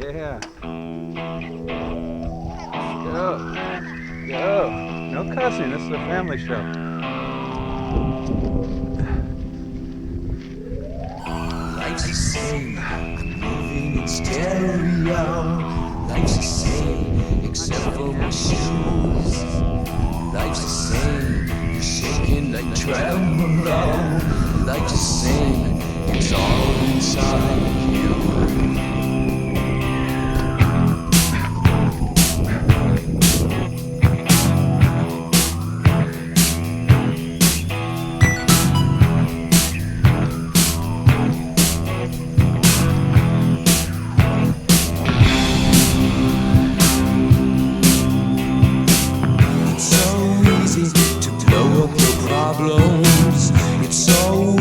Yeah. Go. Go. No cussing. This is a family show. Life's the same, I'm moving in stereo. Life's the same, except for my shoes. Life's the same, you're shaking like tremolo. Life's the same, it's all inside you. It's so easy to blow up your problems. It's so